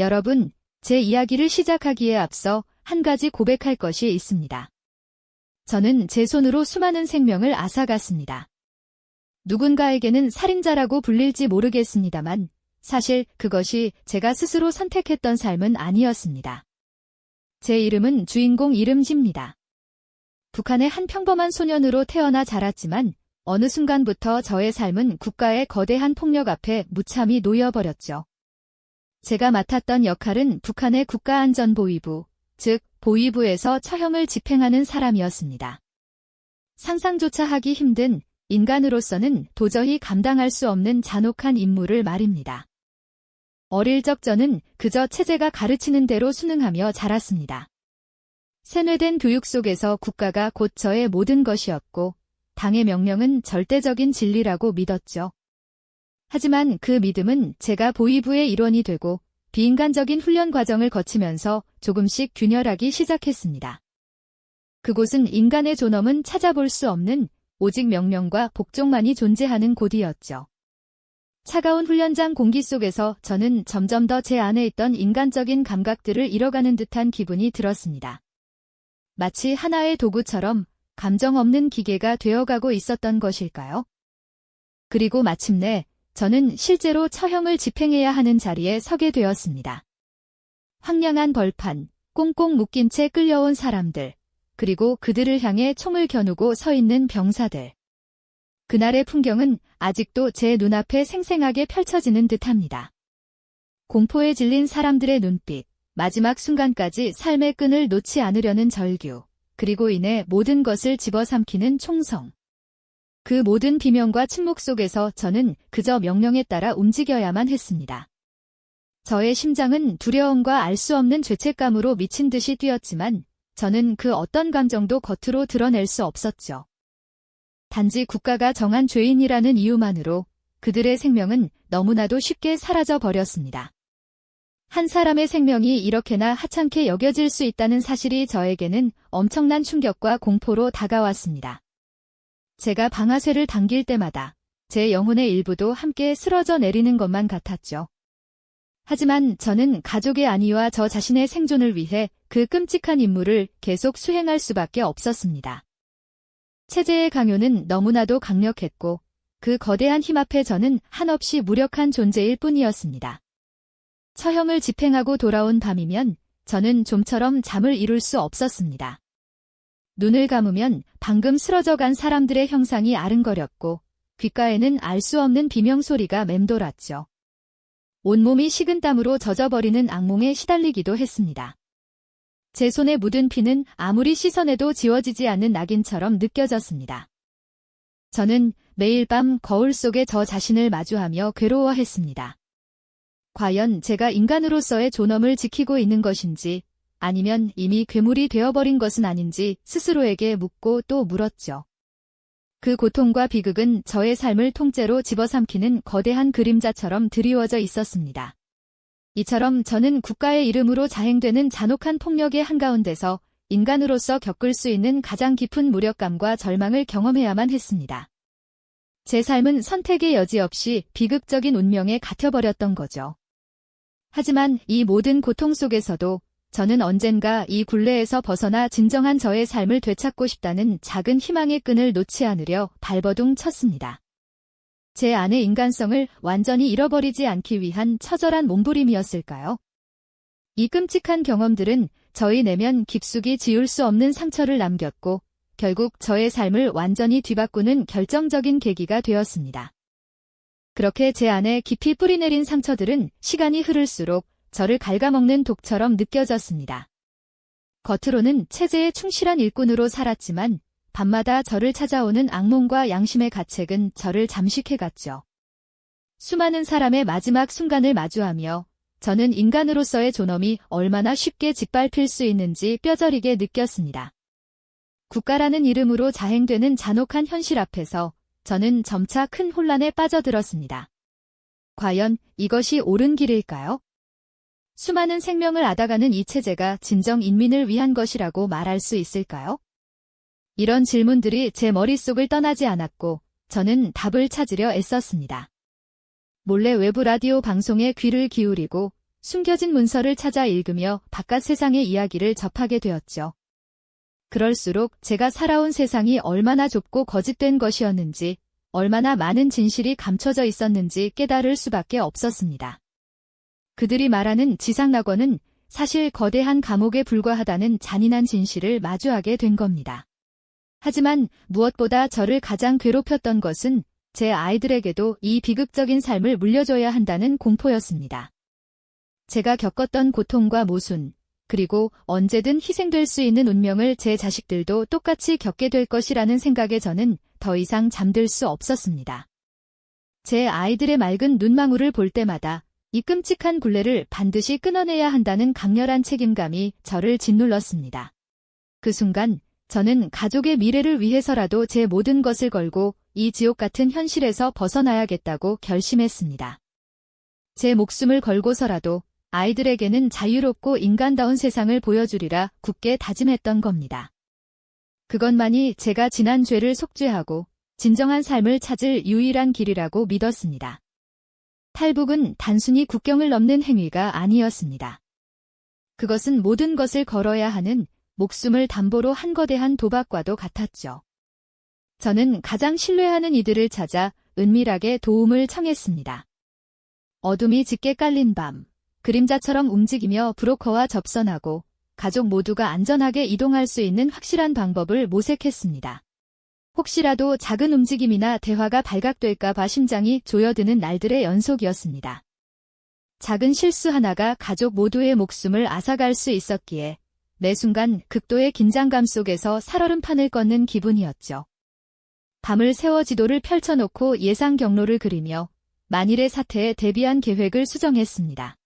여러분, 제 이야기를 시작하기에 앞서 한 가지 고백할 것이 있습니다. 저는 제 손으로 수많은 생명을 앗아갔습니다. 누군가에게는 살인자라고 불릴지 모르겠습니다만 사실 그것이 제가 스스로 선택했던 삶은 아니었습니다. 제 이름은 주인공 이름지입니다. 북한의 한 평범한 소년으로 태어나 자랐지만 어느 순간부터 저의 삶은 국가의 거대한 폭력 앞에 무참히 놓여버렸죠. 제가 맡았던 역할은 북한의 국가안전보위부, 즉 보위부에서 처형을 집행하는 사람이었습니다. 상상조차 하기 힘든 인간으로서는 도저히 감당할 수 없는 잔혹한 임무를 말입니다. 어릴 적 저는 그저 체제가 가르치는 대로 순응하며 자랐습니다. 세뇌된 교육 속에서 국가가 곧 저의 모든 것이었고 당의 명령은 절대적인 진리라고 믿었죠. 하지만 그 믿음은 제가 보위부의 일원이 되고 비인간적인 훈련 과정을 거치면서 조금씩 균열하기 시작했습니다. 그곳은 인간의 존엄은 찾아볼 수 없는 오직 명령과 복종만이 존재하는 곳이었죠. 차가운 훈련장 공기 속에서 저는 점점 더 제 안에 있던 인간적인 감각들을 잃어가는 듯한 기분이 들었습니다. 마치 하나의 도구처럼 감정 없는 기계가 되어가고 있었던 것일까요? 그리고 마침내 저는 실제로 처형을 집행해야 하는 자리에 서게 되었습니다. 황량한 벌판, 꽁꽁 묶인 채 끌려온 사람들, 그리고 그들을 향해 총을 겨누고 서 있는 병사들. 그날의 풍경은 아직도 제 눈앞에 생생하게 펼쳐지는 듯합니다. 공포에 질린 사람들의 눈빛, 마지막 순간까지 삶의 끈을 놓지 않으려는 절규, 그리고 이내 모든 것을 집어삼키는 총성. 그 모든 비명과 침묵 속에서 저는 그저 명령에 따라 움직여야만 했습니다. 저의 심장은 두려움과 알 수 없는 죄책감으로 미친 듯이 뛰었지만 저는 그 어떤 감정도 겉으로 드러낼 수 없었죠. 단지 국가가 정한 죄인이라는 이유만으로 그들의 생명은 너무나도 쉽게 사라져 버렸습니다. 한 사람의 생명이 이렇게나 하찮게 여겨질 수 있다는 사실이 저에게는 엄청난 충격과 공포로 다가왔습니다. 제가 방아쇠를 당길 때마다 제 영혼의 일부도 함께 쓰러져 내리는 것만 같았죠. 하지만 저는 가족의 안위와 저 자신의 생존을 위해 그 끔찍한 임무를 계속 수행할 수밖에 없었습니다. 체제의 강요는 너무나도 강력했고 그 거대한 힘 앞에 저는 한없이 무력한 존재일 뿐이었습니다. 처형을 집행하고 돌아온 밤이면 저는 좀처럼 잠을 이룰 수 없었습니다. 눈을 감으면 방금 쓰러져간 사람들의 형상이 아른거렸고 귓가에는 알 수 없는 비명소리가 맴돌았죠. 온몸이 식은땀으로 젖어버리는 악몽에 시달리기도 했습니다. 제 손에 묻은 피는 아무리 씻어내도 지워지지 않는 낙인처럼 느껴졌습니다. 저는 매일 밤 거울 속에 저 자신을 마주하며 괴로워했습니다. 과연 제가 인간으로서의 존엄을 지키고 있는 것인지 아니면 이미 괴물이 되어버린 것은 아닌지 스스로에게 묻고 또 물었죠. 그 고통과 비극은 저의 삶을 통째로 집어삼키는 거대한 그림자처럼 드리워져 있었습니다. 이처럼 저는 국가의 이름으로 자행되는 잔혹한 폭력의 한가운데서 인간으로서 겪을 수 있는 가장 깊은 무력감과 절망을 경험해야만 했습니다. 제 삶은 선택의 여지 없이 비극적인 운명에 갇혀버렸던 거죠. 하지만 이 모든 고통 속에서도 저는 언젠가 이 굴레에서 벗어나 진정한 저의 삶을 되찾고 싶다는 작은 희망의 끈을 놓지 않으려 발버둥 쳤습니다. 제 안의 인간성을 완전히 잃어버리지 않기 위한 처절한 몸부림이었을까요? 이 끔찍한 경험들은 저희 내면 깊숙이 지울 수 없는 상처를 남겼고 결국 저의 삶을 완전히 뒤바꾸는 결정적인 계기가 되었습니다. 그렇게 제 안에 깊이 뿌리내린 상처들은 시간이 흐를수록 저를 갉아먹는 독처럼 느껴졌습니다. 겉으로는 체제에 충실한 일꾼으로 살았지만 밤마다 저를 찾아오는 악몽과 양심의 가책은 저를 잠식해갔죠. 수많은 사람의 마지막 순간을 마주하며 저는 인간으로서의 존엄이 얼마나 쉽게 짓밟힐 수 있는지 뼈저리게 느꼈습니다. 국가라는 이름으로 자행되는 잔혹한 현실 앞에서 저는 점차 큰 혼란에 빠져들었습니다. 과연 이것이 옳은 길일까요? 수많은 생명을 앗아가는 이 체제가 진정 인민을 위한 것이라고 말할 수 있을까요? 이런 질문들이 제 머릿속을 떠나지 않았고 저는 답을 찾으려 애썼습니다. 몰래 외부 라디오 방송에 귀를 기울이고 숨겨진 문서를 찾아 읽으며 바깥 세상의 이야기를 접하게 되었죠. 그럴수록 제가 살아온 세상이 얼마나 좁고 거짓된 것이었는지, 얼마나 많은 진실이 감춰져 있었는지 깨달을 수밖에 없었습니다. 그들이 말하는 지상낙원은 사실 거대한 감옥에 불과하다는 잔인한 진실을 마주하게 된 겁니다. 하지만 무엇보다 저를 가장 괴롭혔던 것은 제 아이들에게도 이 비극적인 삶을 물려줘야 한다는 공포였습니다. 제가 겪었던 고통과 모순, 그리고 언제든 희생될 수 있는 운명을 제 자식들도 똑같이 겪게 될 것이라는 생각에 저는 더 이상 잠들 수 없었습니다. 제 아이들의 맑은 눈망울을 볼 때마다 이 끔찍한 굴레를 반드시 끊어내야 한다는 강렬한 책임감이 저를 짓눌렀습니다. 그 순간 저는 가족의 미래를 위해서라도 제 모든 것을 걸고 이 지옥 같은 현실에서 벗어나야겠다고 결심했습니다. 제 목숨을 걸고서라도 아이들에게는 자유롭고 인간다운 세상을 보여주리라 굳게 다짐했던 겁니다. 그것만이 제가 지난 죄를 속죄하고 진정한 삶을 찾을 유일한 길이라고 믿었습니다. 탈북은 단순히 국경을 넘는 행위가 아니었습니다. 그것은 모든 것을 걸어야 하는 목숨을 담보로 한 거대한 도박과도 같았죠. 저는 가장 신뢰하는 이들을 찾아 은밀하게 도움을 청했습니다. 어둠이 짙게 깔린 밤, 그림자처럼 움직이며 브로커와 접선하고 가족 모두가 안전하게 이동할 수 있는 확실한 방법을 모색했습니다. 혹시라도 작은 움직임이나 대화가 발각될까 봐 심장이 조여드는 날들의 연속이었습니다. 작은 실수 하나가 가족 모두의 목숨을 앗아갈 수 있었기에 매 순간 극도의 긴장감 속에서 살얼음판을 걷는 기분이었죠. 밤을 새워 지도를 펼쳐놓고 예상 경로를 그리며 만일의 사태에 대비한 계획을 수정했습니다.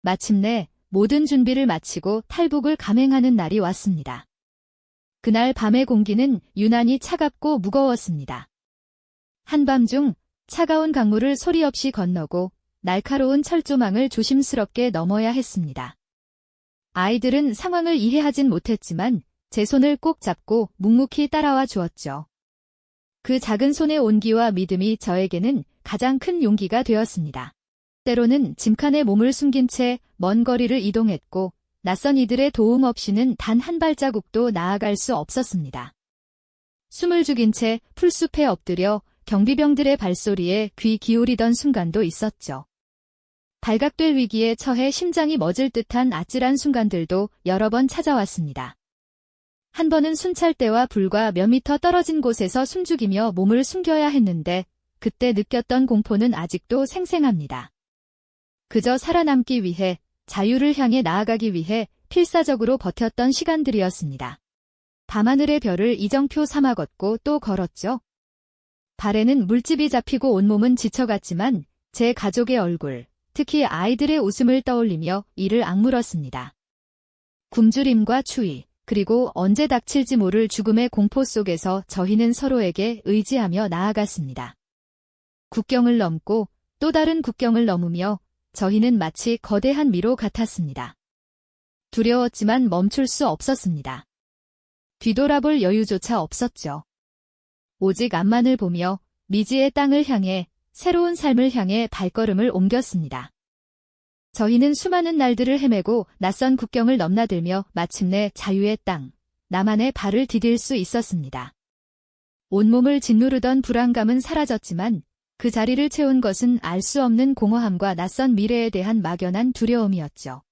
마침내 모든 준비를 마치고 탈북을 감행하는 날이 왔습니다. 그날 밤의 공기는 유난히 차갑고 무거웠습니다. 한밤중 차가운 강물을 소리 없이 건너고 날카로운 철조망을 조심스럽게 넘어야 했습니다. 아이들은 상황을 이해하진 못했지만 제 손을 꼭 잡고 묵묵히 따라와 주었죠. 그 작은 손의 온기와 믿음이 저에게는 가장 큰 용기가 되었습니다. 때로는 짐칸에 몸을 숨긴 채 먼 거리를 이동했고 낯선 이들의 도움 없이는 단 한 발자국도 나아갈 수 없었습니다. 숨을 죽인 채 풀숲에 엎드려 경비병들의 발소리에 귀 기울이던 순간도 있었죠. 발각될 위기에 처해 심장이 멎을 듯한 아찔한 순간들도 여러 번 찾아왔습니다. 한 번은 순찰대와 불과 몇 미터 떨어진 곳에서 숨죽이며 몸을 숨겨야 했는데 그때 느꼈던 공포는 아직도 생생합니다. 그저 살아남기 위해, 자유를 향해 나아가기 위해 필사적으로 버텼던 시간들이었습니다. 밤하늘의 별을 이정표 삼아 걷고 또 걸었죠. 발에는 물집이 잡히고 온몸은 지쳐갔지만 제 가족의 얼굴, 특히 아이들의 웃음을 떠올리며 이를 악물었습니다. 굶주림과 추위, 그리고 언제 닥칠지 모를 죽음의 공포 속에서 저희는 서로에게 의지하며 나아갔습니다. 국경을 넘고 또 다른 국경을 넘으며 저희는 마치 거대한 미로 같았습니다. 두려웠지만 멈출 수 없었습니다. 뒤돌아볼 여유조차 없었죠. 오직 앞만을 보며 미지의 땅을 향해, 새로운 삶을 향해 발걸음을 옮겼습니다. 저희는 수많은 날들을 헤매고 낯선 국경을 넘나들며 마침내 자유의 땅, 나만의 발을 디딜 수 있었습니다. 온몸을 짓누르던 불안감은 사라졌지만 그 자리를 채운 것은 알 수 없는 공허함과 낯선 미래에 대한 막연한 두려움이었죠.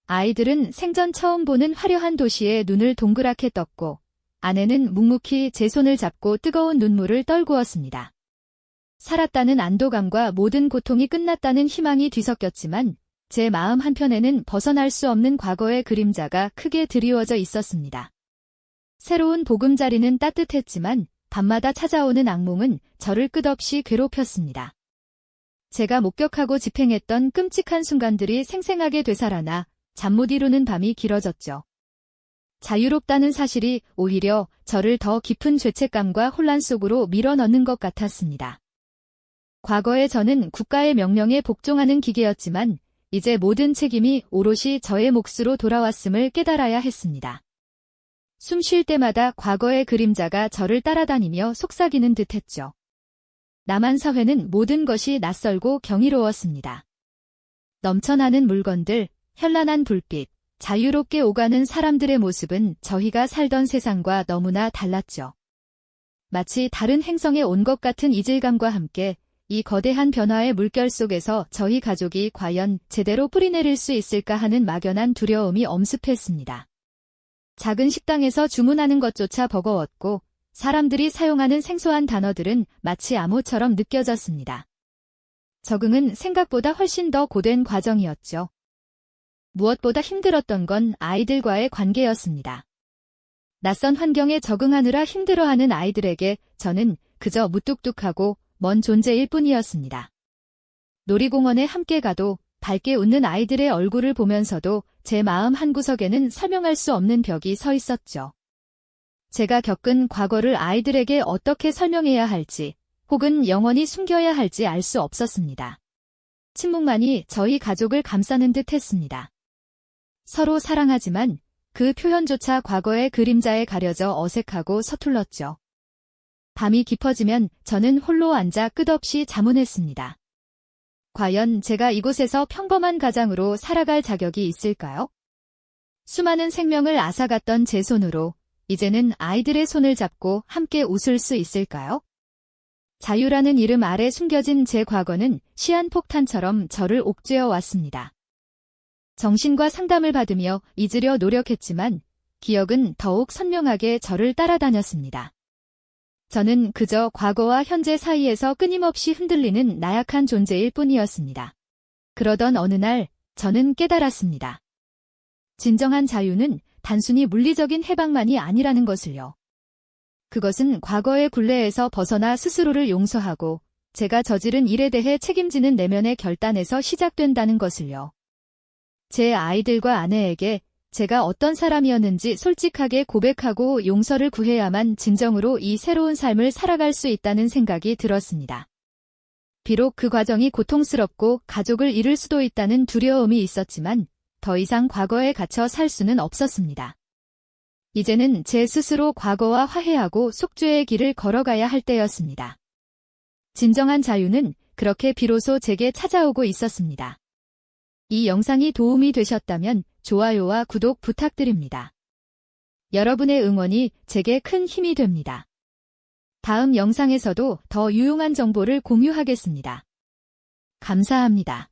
아이들은 생전 처음 보는 화려한 도시에 눈을 동그랗게 떴고 아내는 묵묵히 제 손을 잡고 뜨거운 눈물을 떨구었습니다. 살았다는 안도감과 모든 고통이 끝났다는 희망이 뒤섞였지만 제 마음 한편에는 벗어날 수 없는 과거의 그림자가 크게 드리워져 있었습니다. 새로운 보금자리는 따뜻했지만 밤마다 찾아오는 악몽은 저를 끝없이 괴롭혔습니다. 제가 목격하고 집행했던 끔찍한 순간들이 생생하게 되살아나 잠 못 이루는 밤이 길어졌죠. 자유롭다는 사실이 오히려 저를 더 깊은 죄책감과 혼란 속으로 밀어넣는 것 같았습니다. 과거에 저는 국가의 명령에 복종하는 기계였지만 이제 모든 책임이 오롯이 저의 몫으로 돌아왔음을 깨달아야 했습니다. 숨 쉴 때마다 과거의 그림자가 저를 따라다니며 속삭이는 듯했죠. 남한 사회는 모든 것이 낯설고 경이로웠습니다. 넘쳐나는 물건들, 현란한 불빛, 자유롭게 오가는 사람들의 모습은 저희가 살던 세상과 너무나 달랐죠. 마치 다른 행성에 온 것 같은 이질감과 함께 이 거대한 변화의 물결 속에서 저희 가족이 과연 제대로 뿌리내릴 수 있을까 하는 막연한 두려움이 엄습했습니다. 작은 식당에서 주문하는 것조차 버거웠고 사람들이 사용하는 생소한 단어들은 마치 암호처럼 느껴졌습니다. 적응은 생각보다 훨씬 더 고된 과정이었죠. 무엇보다 힘들었던 건 아이들과의 관계였습니다. 낯선 환경에 적응하느라 힘들어하는 아이들에게 저는 그저 무뚝뚝하고 먼 존재일 뿐이었습니다. 놀이공원에 함께 가도 밝게 웃는 아이들의 얼굴을 보면서도 제 마음 한구석에는 설명할 수 없는 벽이 서 있었죠. 제가 겪은 과거를 아이들에게 어떻게 설명해야 할지 혹은 영원히 숨겨야 할지 알 수 없었습니다. 침묵만이 저희 가족을 감싸는 듯 했습니다. 서로 사랑하지만 그 표현조차 과거의 그림자에 가려져 어색하고 서툴렀죠. 밤이 깊어지면 저는 홀로 앉아 끝없이 자문했습니다. 과연 제가 이곳에서 평범한 가장으로 살아갈 자격이 있을까요? 수많은 생명을 앗아갔던 제 손으로 이제는 아이들의 손을 잡고 함께 웃을 수 있을까요? 자유라는 이름 아래 숨겨진 제 과거는 시한폭탄처럼 저를 옥죄어 왔습니다. 정신과 상담을 받으며 잊으려 노력했지만 기억은 더욱 선명하게 저를 따라다녔습니다. 저는 그저 과거와 현재 사이에서 끊임없이 흔들리는 나약한 존재일 뿐이었습니다. 그러던 어느 날 저는 깨달았습니다. 진정한 자유는 단순히 물리적인 해방만이 아니라는 것을요. 그것은 과거의 굴레에서 벗어나 스스로를 용서하고 제가 저지른 일에 대해 책임지는 내면의 결단에서 시작된다는 것을요. 제 아이들과 아내에게 제가 어떤 사람이었는지 솔직하게 고백하고 용서를 구해야만 진정으로 이 새로운 삶을 살아갈 수 있다는 생각이 들었습니다. 비록 그 과정이 고통스럽고 가족을 잃을 수도 있다는 두려움이 있었지만 더 이상 과거에 갇혀 살 수는 없었습니다. 이제는 제 스스로 과거와 화해하고 속죄의 길을 걸어가야 할 때였습니다. 진정한 자유는 그렇게 비로소 제게 찾아오고 있었습니다. 이 영상이 도움이 되셨다면 좋아요와 구독 부탁드립니다. 여러분의 응원이 제게 큰 힘이 됩니다. 다음 영상에서도 더 유용한 정보를 공유하겠습니다. 감사합니다.